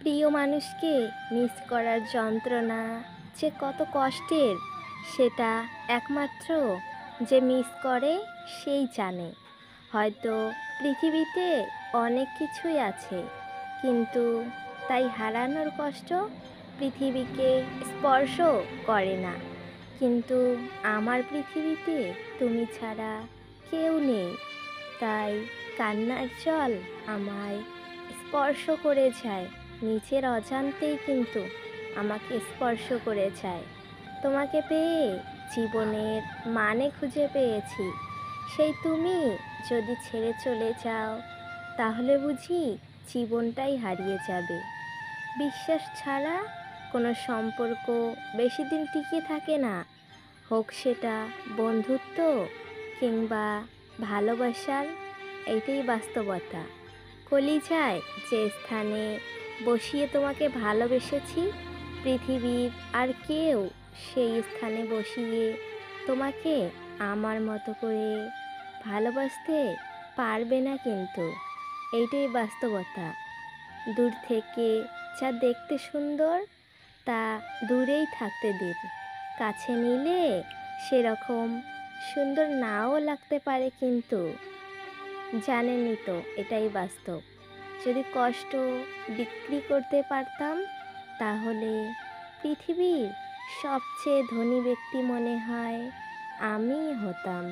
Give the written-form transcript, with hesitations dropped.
প্রিয় মানুষকে মিস করার যন্ত্রণা যে কত কষ্টের সেটা একমাত্র যে মিস করে সেই জানে। হয়তো পৃথিবীতে অনেক কিছুই আছে, কিন্তু তাই হারানোর কষ্ট পৃথিবীকে স্পর্শ করে না। কিন্তু আমার পৃথিবীতে তুমি ছাড়া কেউ নেই, তাই কান্নার জল আমায় স্পর্শ করে যায়, নিজের অজান্তেই কিন্তু আমাকে স্পর্শ করে যায়। তোমাকে পেয়ে জীবনের মানে খুঁজে পেয়েছি, সেই তুমি যদি ছেড়ে চলে যাও তাহলে বুঝি জীবনটাই হারিয়ে যাবে। বিশ্বাস ছাড়া কোনো সম্পর্ক বেশি দিন টিকে থাকে না, হোক সেটা বন্ধুত্ব কিংবা ভালোবাসার। এইটাই বাস্তবতা। কলিজায় যে স্থানে বসিয়ে তোমাকে ভালোবেসেছি, পৃথিবীর আর কেউ সেই স্থানে বসিয়ে তোমাকে আমার মতো করে ভালোবাসতে পারবে না কিন্তু। এইটাই বাস্তবতা। দূর থেকে যা দেখতে সুন্দর তা দূরেই থাকতে দিন, কাছে নিলে সেরকম সুন্দর নাও লাগতে পারে কিন্তু। জানেনই তো এটাই বাস্তব। যদি কষ্ট বিক্রি করতে পারতাম তাহলে পৃথিবীর সবচেয়ে ধনী ব্যক্তি মনে হয় আমিই হতাম।